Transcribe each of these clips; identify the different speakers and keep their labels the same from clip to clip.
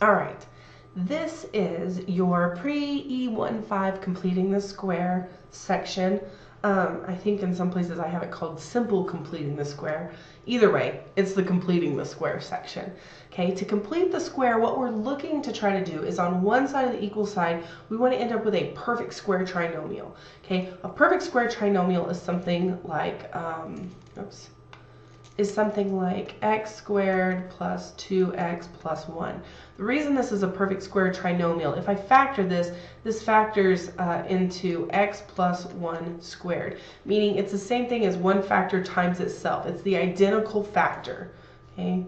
Speaker 1: All right, this is your Pre-E1.5 completing the square section. I think in some places I have it called simple completing the square. Either way, it's the completing the square section. Okay, to complete the square, what we're looking to try to do is on one side of the equal side, we want to end up with a perfect square trinomial. Okay, a perfect square trinomial is something like, x squared plus 2x plus 1. The reason this is a perfect square trinomial, if I factor this, this factors into x plus 1 squared, meaning it's the same thing as one factor times itself. It's the identical factor. Okay,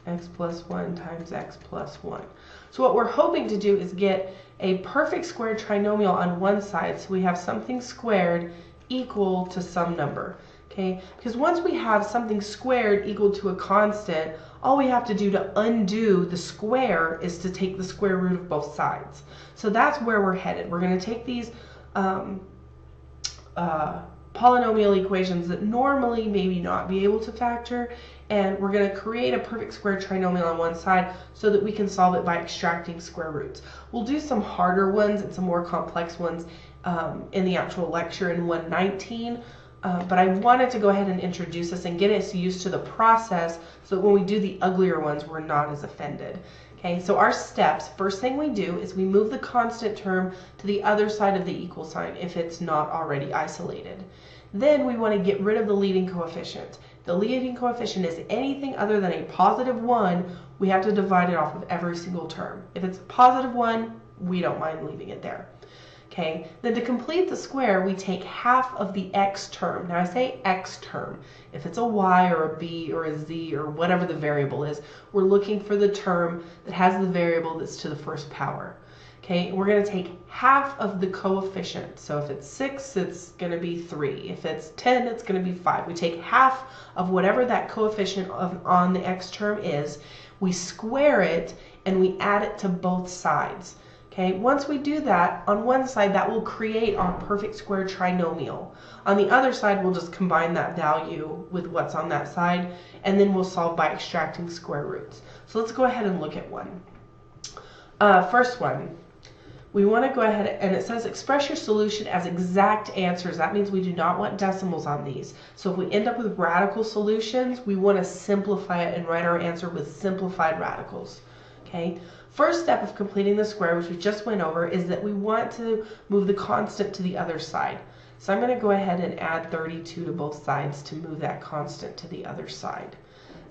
Speaker 1: x plus 1 times x plus 1. So what we're hoping to do is get a perfect square trinomial on one side, so we have something squared equal to some number. Okay, because once we have something squared equal to a constant, all we have to do to undo the square is to take the square root of both sides. So that's where we're headed. We're going to take these polynomial equations that normally maybe not be able to factor, and we're going to create a perfect square trinomial on one side so that we can solve it by extracting square roots. We'll do some harder ones and some more complex ones in the actual lecture in 119. But I wanted to go ahead and introduce us and get us used to the process so that when we do the uglier ones, we're not as offended. Okay, so our steps, first thing we do is we move the constant term to the other side of the equal sign if it's not already isolated. Then we want to get rid of the leading coefficient. The leading coefficient is anything other than a positive 1, we have to divide it off of every single term. If it's a positive 1, we don't mind leaving it there. Okay, then to complete the square, we take half of the x term. Now I say x term. If it's a y or a b or a z or whatever the variable is, we're looking for the term that has the variable that's to the first power. Okay, we're going to take half of the coefficient. So if it's 6, it's going to be 3. If it's 10, it's going to be 5. We take half of whatever that coefficient on the x term is, we square it, and we add it to both sides. Okay, once we do that, on one side, that will create our perfect square trinomial. On the other side, we'll just combine that value with what's on that side, and then we'll solve by extracting square roots. So let's go ahead and look at one. First one, we want to go ahead, and it says express your solution as exact answers. That means we do not want decimals on these. So if we end up with radical solutions, we want to simplify it and write our answer with simplified radicals. Okay. First step of completing the square, which we just went over, is that we want to move the constant to the other side. So I'm going to go ahead and add 32 to both sides to move that constant to the other side.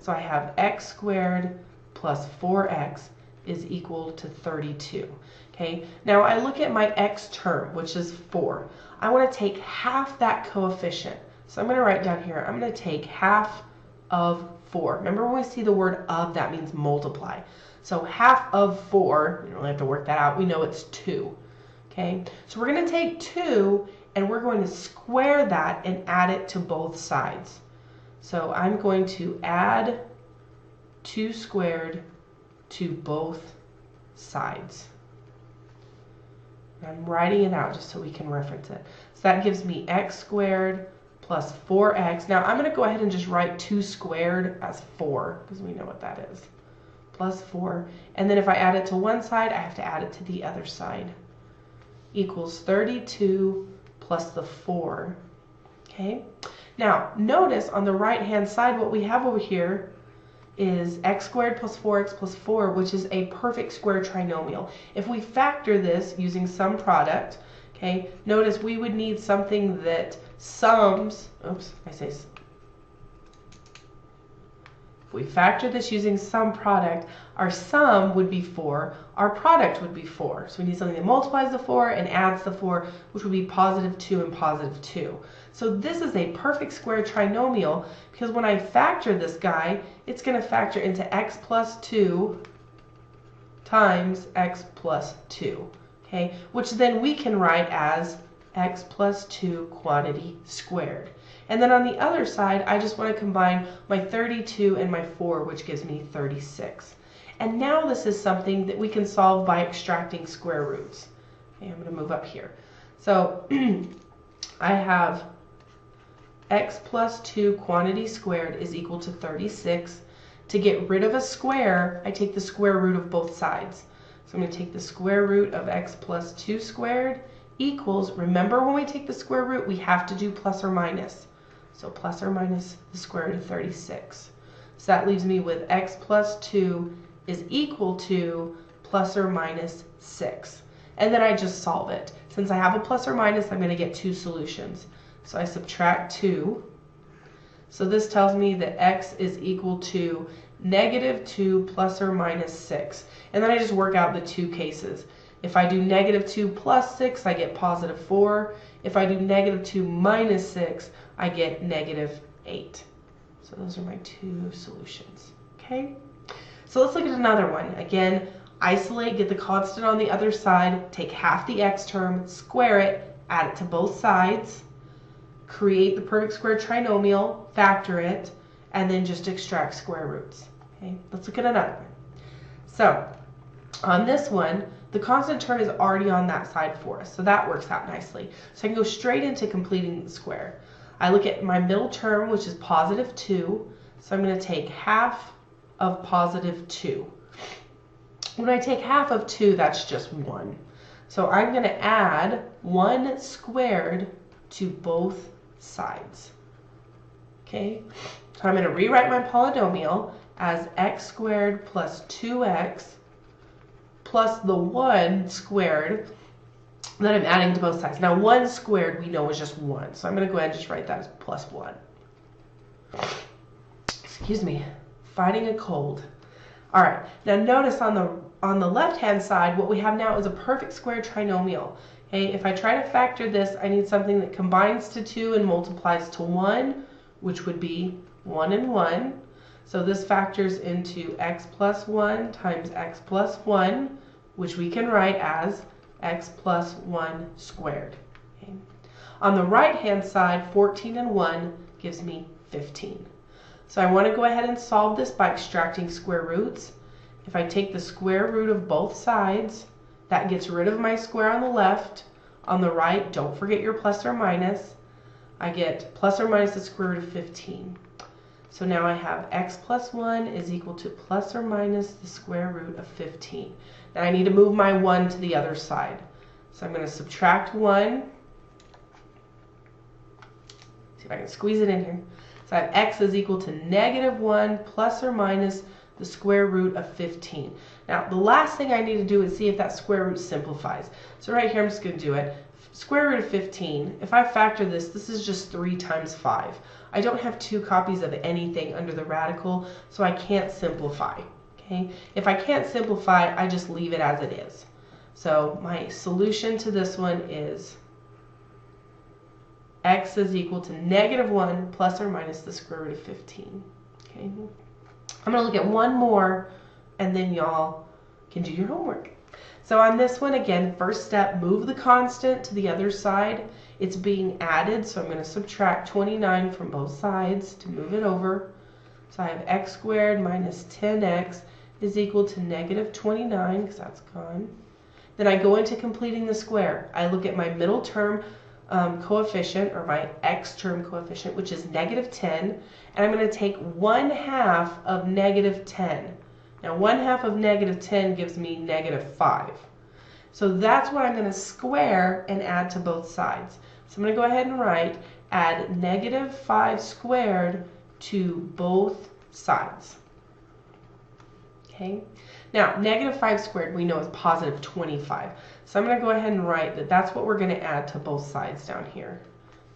Speaker 1: So I have x squared plus 4x is equal to 32. Okay, now I look at my x term, which is 4. I want to take half that coefficient. So I'm going to write down here, I'm going to take half of 4. Remember when we see the word of, that means multiply. So half of 4, you don't really have to work that out, we know it's 2. Okay, so we're going to take 2 and we're going to square that and add it to both sides. So I'm going to add 2 squared to both sides. I'm writing it out just so we can reference it. So that gives me x squared plus 4x. Now I'm going to go ahead and just write 2 squared as 4 because we know what that is. Plus 4, and then if I add it to one side, I have to add it to the other side. Equals 32 plus the 4. Okay. Now notice on the right hand side what we have over here is x squared plus 4x plus 4, which is a perfect square trinomial. If we factor this using sum product, okay, notice we would need something that sums. If we factor this using sum product, our sum would be 4, our product would be 4. So we need something that multiplies the 4 and adds the 4, which would be positive 2 and positive 2. So this is a perfect square trinomial because when I factor this guy, it's going to factor into x plus 2 times x plus 2, okay? Which then we can write as x plus 2 quantity squared. And then on the other side, I just want to combine my 32 and my 4, which gives me 36. And now this is something that we can solve by extracting square roots. Okay, I'm going to move up here. So I have x plus 2 quantity squared is equal to 36. To get rid of a square, I take the square root of both sides. So I'm going to take the square root of x plus 2 squared equals, remember when we take the square root, we have to do plus or minus. So plus or minus the square root of 36. So that leaves me with x plus 2 is equal to plus or minus 6. And then I just solve it. Since I have a plus or minus, I'm going to get two solutions. So I subtract 2. So this tells me that x is equal to negative 2 plus or minus 6. And then I just work out the two cases. If I do negative 2 plus 6, I get positive 4. If I do negative 2 minus 6, I get negative 8. So those are my two solutions. Okay? So let's look at another one. Again, isolate, get the constant on the other side, take half the x term, square it, add it to both sides, create the perfect square trinomial, factor it, and then just extract square roots. Okay? Let's look at another one. So on this one, the constant term is already on that side for us, so that works out nicely. So I can go straight into completing the square. I look at my middle term, which is positive 2, so I'm going to take half of positive 2. When I take half of 2, that's just 1. So I'm going to add 1 squared to both sides. Okay, so I'm going to rewrite my polynomial as x squared plus 2x plus the 1 squared that I'm adding to both sides. Now 1 squared we know is just 1, so I'm going to go ahead and just write that as plus 1. Excuse me, fighting a cold. All right, now notice on the left-hand side, what we have now is a perfect square trinomial. Okay, if I try to factor this, I need something that combines to 2 and multiplies to 1, which would be 1 and 1. So this factors into x plus 1 times x plus 1, which we can write as x plus 1 squared. Okay. On the right-hand side, 14 and 1 gives me 15. So I want to go ahead and solve this by extracting square roots. If I take the square root of both sides, that gets rid of my square on the left. On the right, don't forget your plus or minus. I get plus or minus the square root of 15. So now I have x plus 1 is equal to plus or minus the square root of 15. Now I need to move my 1 to the other side. So I'm going to subtract 1. See if I can squeeze it in here. So I have x is equal to negative 1 plus or minus the square root of 15. Now the last thing I need to do is see if that square root simplifies. So right here I'm just going to do it. Square root of 15, if I factor this, this is just 3 times 5. I don't have 2 copies of anything under the radical, so I can't simplify. Okay? If I can't simplify, I just leave it as it is. So my solution to this one is x is equal to negative 1 plus or minus the square root of 15. Okay? I'm going to look at one more, and then y'all can do your homework. So on this one, again, first step, move the constant to the other side. It's being added, so I'm going to subtract 29 from both sides to move it over. So I have x squared minus 10x is equal to negative 29, because that's gone. Then I go into completing the square. I look at my middle term coefficient, or my x term coefficient, which is negative 10, and I'm going to take 1/2 of negative 10. Now 1/2 of negative 10 gives me negative 5. So that's what I'm going to square and add to both sides. So I'm going to go ahead and write add negative 5 squared to both sides. Okay. Now negative 5 squared we know is positive 25. So I'm going to go ahead and write that that's what we're going to add to both sides down here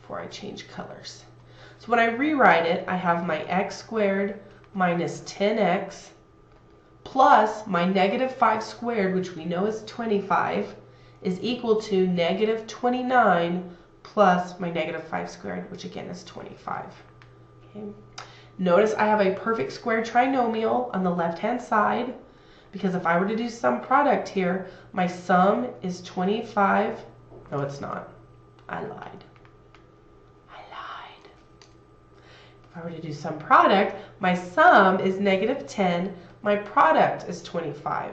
Speaker 1: before I change colors. So when I rewrite it, I have my x squared minus 10x plus my negative 5 squared, which we know is 25, is equal to negative 29 plus my negative 5 squared, which again is 25. Okay. Notice I have a perfect square trinomial on the left-hand side, because if I were to do sum product here, my sum is 25. No, it's not. I lied. If I were to do sum product, my sum is negative 10. My product is 25.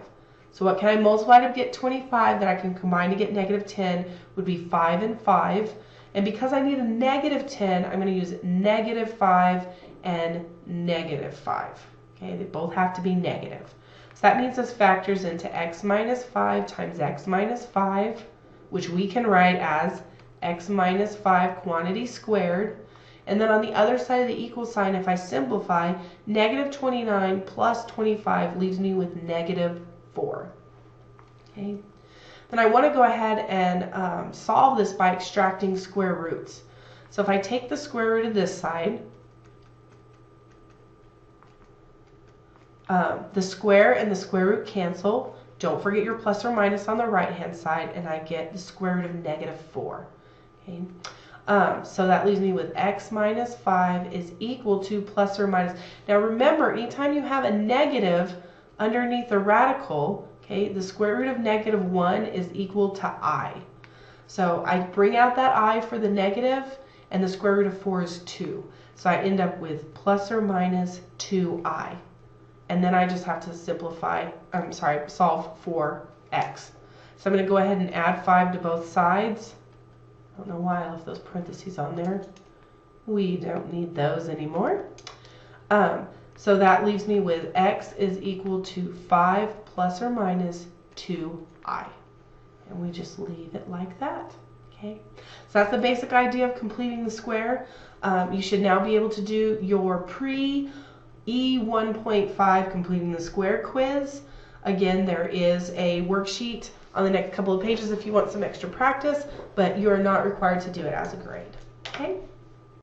Speaker 1: So what can I multiply to get 25 that I can combine to get negative 10 would be 5 and 5. And because I need a negative 10, I'm going to use negative 5 and negative 5. Okay, they both have to be negative. So that means this factors into x minus 5 times x minus 5, which we can write as x minus 5 quantity squared. And then on the other side of the equal sign, if I simplify, negative 29 plus 25 leaves me with negative 4. Okay. Then I want to go ahead and solve this by extracting square roots. So if I take the square root of this side, the square and the square root cancel. Don't forget your plus or minus on the right hand side, and I get the square root of negative 4. Okay. So that leaves me with x minus 5 is equal to plus or minus. Now remember, anytime you have a negative underneath a radical, okay, the square root of negative 1 is equal to I. So I bring out that I for the negative, and the square root of 4 is 2. So I end up with plus or minus 2I. And then I just have to solve for x. So I'm going to go ahead and add 5 to both sides. I don't know why I left those parentheses on there. We don't need those anymore. So that leaves me with x is equal to 5 plus or minus 2I. And we just leave it like that. Okay. So that's the basic idea of completing the square. You should now be able to do your Pre-E1.5 completing the square quiz. Again, there is a worksheet on the next couple of pages if you want some extra practice, but you are not required to do it as a grade. Okay?